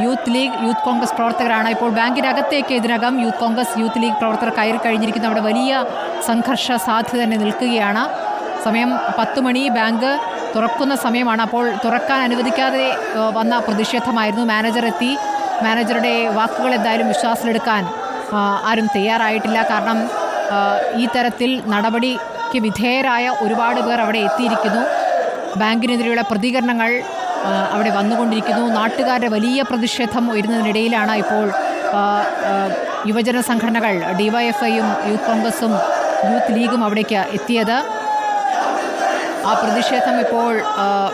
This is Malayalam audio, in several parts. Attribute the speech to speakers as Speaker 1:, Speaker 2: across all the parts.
Speaker 1: യൂത്ത് കോൺഗ്രസ് പ്രവർത്തകരാണ്. ഇപ്പോൾ ബാങ്കിനകത്തേക്ക് ഇതിനകം യൂത്ത് ലീഗ് പ്രവർത്തകർ കയറി കഴിഞ്ഞിരിക്കുന്നു. അവിടെ വലിയ സംഘർഷ സാധ്യത തന്നെ നിൽക്കുകയാണ്. സമയം 10 മണി, ബാങ്ക് തുറക്കുന്ന സമയമാണ്. അപ്പോൾ തുറക്കാൻ അനുവദിക്കാതെ വന്ന പ്രതിഷേധമായിരുന്നു. മാനേജർ എത്തി. മാനേജറുടെ വാക്കുകൾ എന്തായാലും വിശ്വാസത്തിലെടുക്കാൻ ആരും തയ്യാറായിട്ടില്ല. കാരണം ഈ തരത്തിൽ നടപടിക്ക് വിധേയരായ ഒരുപാട് പേർ അവിടെ എത്തിയിരിക്കുന്നു. ബാങ്കിനെതിരെയുള്ള പ്രതികരണങ്ങൾ അവിടെ വന്നുകൊണ്ടിരിക്കുന്നു. നാട്ടുകാരുടെ വലിയ പ്രതിഷേധം ഉയരുന്നതിനിടയിലാണ് ഇപ്പോൾ യുവജന സംഘടനകൾ ഡിവൈഎഫ്ഐയും യൂത്ത് കോൺഗ്രസും യൂത്ത് ലീഗും അവിടേക്ക് എത്തിയത്. ആ പ്രതിഷേധം ഇപ്പോൾ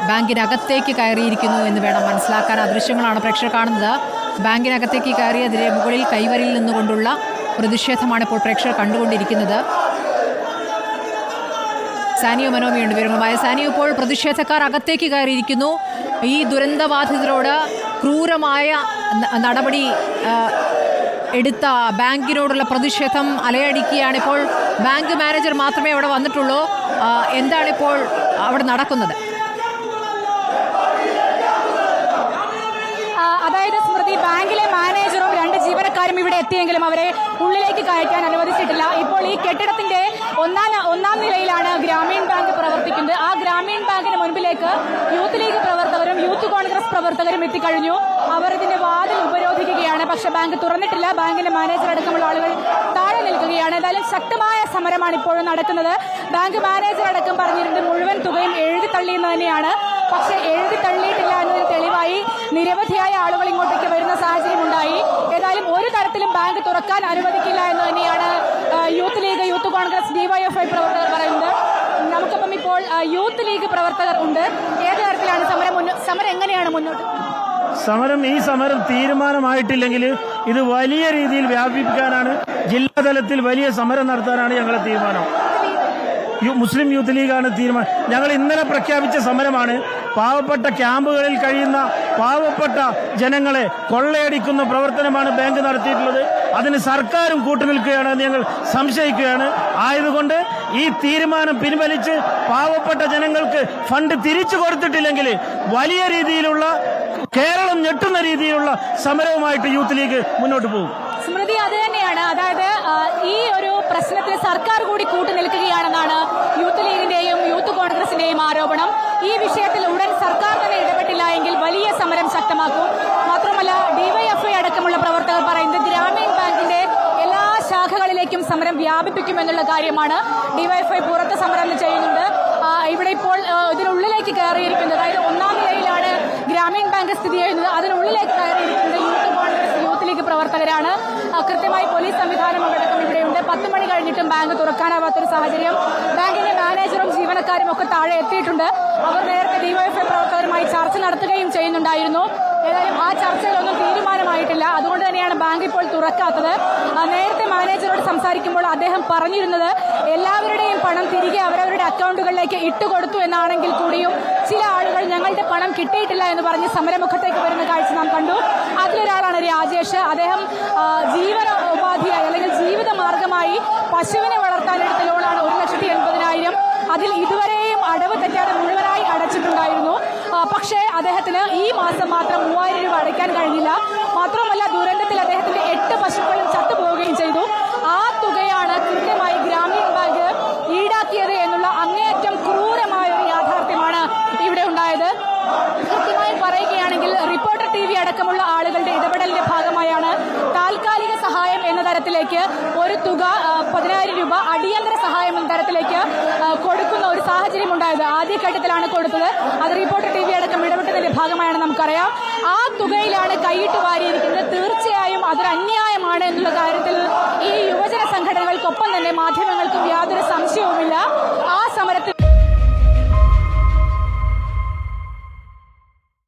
Speaker 1: ബാങ്കിനകത്തേക്ക് കയറിയിരിക്കുന്നു എന്ന് വേണം മനസ്സിലാക്കാൻ. ആ ദൃശ്യങ്ങളാണ് പ്രേക്ഷകർ കാണുന്നത്. ബാങ്കിനകത്തേക്ക് കയറിയതിന് മുകളിൽ കൈവരിയിൽ നിന്നുകൊണ്ടുള്ള പ്രതിഷേധമാണ് ഇപ്പോൾ പ്രേക്ഷകർ കണ്ടുകൊണ്ടിരിക്കുന്നത്. സാനിയോ മനോമിയുണ്ട് വിവരങ്ങളുമായ. സാനിയോ, ഇപ്പോൾ പ്രതിഷേധക്കാർ അകത്തേക്ക് കയറിയിരിക്കുന്നു. ഈ ദുരന്തബാധിതരോട് ക്രൂരമായ നടപടി എടുത്ത ബാങ്കിനോടുള്ള പ്രതിഷേധം അലയടിക്കുകയാണ്. ഇപ്പോൾ ബാങ്ക് മാനേജർ മാത്രമേ അവിടെ വന്നിട്ടുള്ളൂ. എന്താണിപ്പോൾ അവിടെ നടക്കുന്നത്?
Speaker 2: അതായത് സ്മൃതി, ബാങ്കിലെ മാനേജറും 2 ജീവനക്കാരും ഇവിടെ എത്തിയെങ്കിലും അവരെ ഉള്ളിലേക്ക് കയറ്റാൻ അനുവദിച്ചിട്ടില്ല. ഇപ്പോൾ ഈ കെട്ടിടത്തിന്റെ ഒന്നാം നിലയിലാണ് ഗ്രാമീൺ ബാങ്ക് പ്രവർത്തിക്കുന്നത്. ആ ഗ്രാമീൺ ബാങ്കിന് മുൻപിലേക്ക് യൂത്ത് ലീഗ് പ്രവർത്തകരും യൂത്ത് കോൺഗ്രസ് പ്രവർത്തകരും എത്തിക്കഴിഞ്ഞു. അവർ ഇതിന്റെ വാതിൽ ഉപരോധിക്കുകയാണ്. പക്ഷെ ബാങ്ക് തുറന്നിട്ടില്ല. ബാങ്കിന്റെ മാനേജർ അടക്കമുള്ള ആളുകൾ താഴെ നിൽക്കുകയാണ്. ഏതായാലും ശക്തമായ സമരമാണ് ഇപ്പോഴും നടക്കുന്നത്. ബാങ്ക് മാനേജർ അടക്കം പറഞ്ഞിട്ടുണ്ട് മുഴുവൻ തുകയും എഴുതി തള്ളിയെന്ന് തന്നെയാണ്. പക്ഷെ എഴുതി തള്ളിയിട്ടില്ല എന്നതിന് തെളിവായി നിരവധിയായ ആളുകൾ ഇങ്ങോട്ടേക്ക് വരുന്ന സാഹചര്യം ഉണ്ടായി. ഏതായാലും ഒരു തരത്തിലും ബാങ്ക് തുറക്കാൻ അനുവദിക്കില്ല എന്ന് തന്നെയാണ് youth league, youth Congress, DYFI പ്രവർത്തകർ പറയുന്നത്. നമുക്കിപ്പം ഇപ്പോൾ യൂത്ത് ലീഗ് പ്രവർത്തകർ ഉണ്ട്. ഏത് തരത്തിലാണ് സമരം എങ്ങനെയാണ് മുന്നോട്ട്?
Speaker 3: ഈ സമരം തീരുമാനമായിട്ടില്ലെങ്കിൽ ഇത് വലിയ രീതിയിൽ വ്യാപിപ്പിക്കാനാണ്, ജില്ലാതലത്തിൽ വലിയ സമരം നടത്താനാണ് ഞങ്ങളുടെ തീരുമാനം. മുസ്ലിം യൂത്ത് ലീഗാണ് തീരുമാനം. ഞങ്ങൾ ഇന്നലെ പ്രഖ്യാപിച്ച സമരമാണ്. പാവപ്പെട്ട ക്യാമ്പുകളിൽ കഴിയുന്ന പാവപ്പെട്ട ജനങ്ങളെ കൊള്ളയടിക്കുന്ന പ്രവർത്തനമാണ് ബാങ്ക് നടത്തിയിട്ടുള്ളത്. അതിന് സർക്കാരും കൂട്ടുനിൽക്കുകയാണെന്ന് ഞങ്ങൾ സംശയിക്കുകയാണ്. ആയതുകൊണ്ട് ഈ തീരുമാനം പിൻവലിച്ച് പാവപ്പെട്ട ജനങ്ങൾക്ക് ഫണ്ട് തിരിച്ചു കൊടുത്തിട്ടില്ലെങ്കിൽ വലിയ രീതിയിലുള്ള, കേരളം ഞെട്ടുന്ന രീതിയിലുള്ള സമരവുമായിട്ട് യൂത്ത് ലീഗ് മുന്നോട്ട് പോകും.
Speaker 2: സ്മൃതി, അത് തന്നെയാണ്. അതായത് ഈ ഒരു പ്രശ്നത്തിൽ സർക്കാർ കൂടി കൂട്ടുനിൽക്കുകയാണെന്നാണ് യൂത്ത് ലീഗിന്റെയും യൂത്ത് കോൺഗ്രസിന്റെയും ആരോപണം. ഈ വിഷയത്തിൽ ഉടൻ സർക്കാർ തന്നെ ഇടപെട്ടില്ല എങ്കിൽ വലിയ സമരം ശക്തമാക്കും. മാത്രമല്ല, ഡിവൈഎഫ്ഐ അടക്കമുള്ള പ്രവർത്തകർ പറയുന്നത് ഗ്രാമീൺ ബാങ്കിന്റെ എല്ലാ ശാഖകളിലേക്കും സമരം വ്യാപിപ്പിക്കുമെന്നുള്ള കാര്യമാണ്. ഡിവൈഎഫ്ഐ പുറത്ത് സമരം ചെയ്യുന്നുണ്ട്. ഇവിടെ ഇപ്പോൾ ഇതിനുള്ളിലേക്ക് കയറിയിരിക്കുന്നത്, അതായത് 1ാം നിലയിലാണ് ഗ്രാമീൺ ബാങ്ക് സ്ഥിതി ചെയ്യുന്നത്. അതിനുള്ളിലേക്ക് കയറിയിരിക്കുന്നത് യൂത്ത് കോൺഗ്രസ്, യൂത്ത് ലീഗ് പ്രവർത്തകരാണ്. കൃത്യമായി പോലീസ് സംവിധാനം അടക്കം ഇവിടെയുണ്ട്. 10 മണി കഴിഞ്ഞിട്ടും ബാങ്ക് തുറക്കാനാവാത്തൊരു സാഹചര്യം. ബാങ്കിന്റെ മാനേജറും ജീവനക്കാരും ഒക്കെ താഴെ എത്തിയിട്ടുണ്ട്. അവർ നേരത്തെ ഡിവൈഎഫ്ഐ പ്രവർത്തകരുമായി ചർച്ച നടത്തുകയും ചെയ്യുന്നുണ്ടായിരുന്നു. ഏതായാലും ആ ചർച്ചയിലൊന്നും തീരുമാനമായിട്ടില്ല. അതുകൊണ്ട് തന്നെയാണ് ബാങ്ക് ഇപ്പോൾ തുറക്കാത്തത്. നേരത്തെ മാനേജറോട് സംസാരിക്കുമ്പോൾ അദ്ദേഹം പറഞ്ഞിരുന്നത് എല്ലാവരുടെയും പണം തിരികെ അവരവരുടെ അക്കൗണ്ടുകളിലേക്ക് ഇട്ടുകൊടുത്തു എന്നാണെങ്കിൽ കൂടിയും ചില ആളുകൾ ഞങ്ങളുടെ പണം കിട്ടിയിട്ടില്ല എന്ന് പറഞ്ഞ് സമരമുഖത്തേക്ക് വരുന്ന കാഴ്ച നാം കണ്ടു. അതിലൊരാളാണ് രാജേഷ്. അദ്ദേഹം ജീവനോപാധിയായി അല്ലെങ്കിൽ ജീവിത മാർഗമായി പശുവിനെ വളർത്താനെടുത്ത ലോണാണ് 1,80,000. അതിൽ ഇതുവരെയും അടവ് തെറ്റാതെ മുഴുവനായി അടച്ചിട്ടുണ്ടായിരുന്നു. പക്ഷേ അദ്ദേഹത്തിന് ഈ മാസം മാത്രം 3,000 രൂപ അടയ്ക്കാൻ കഴിഞ്ഞില്ല. മാത്രമല്ല, ദുരന്തത്തിൽ അദ്ദേഹത്തിന്റെ 8 പശുക്കളും ചത്തുപോവുകയും ചെയ്തു. ആ തുകയാണ് കൃത്യമായി ഗ്രാമീൺ ബാങ്ക് ഈടാക്കിയത് എന്നുള്ള അങ്ങേയറ്റം ക്രൂരമായ ഒരു യാഥാർത്ഥ്യമാണ് ഇവിടെ ഉണ്ടായത്. കൃത്യമായി പറയുകയാണെങ്കിൽ റിപ്പോർട്ടർ TV അടക്കമുള്ള ആളുകളുടെ ഇടപെടലിന്റെ ഭാഗമായാണ് താൽക്കാലിക സഹായം എന്ന തരത്തിലേക്ക് ഒരു തുക 10,000 രൂപ അടിയന്തര സഹായം എന്ന തരത്തിലേക്ക് കൊടുക്കുന്ന ഒരു സാഹചര്യം ഉണ്ടായത്. ആദ്യഘട്ടത്തിലാണ് കൊടുത്തത്. അത് റിപ്പോർട്ടർ TV അടക്കം ഇടപെട്ടതിന്റെ ഭാഗമായാണ് നമുക്കറിയാം. ആ തുകയിലാണ് കൈയിട്ട് വാരിയിരിക്കുന്നത്. തീർച്ചയായും അതൊരു അന്യായമാണ് എന്നുള്ള കാര്യത്തിൽ ഈ യുവജന സംഘടനകൾക്കൊപ്പം തന്നെ മാധ്യമങ്ങൾക്കും യാതൊരു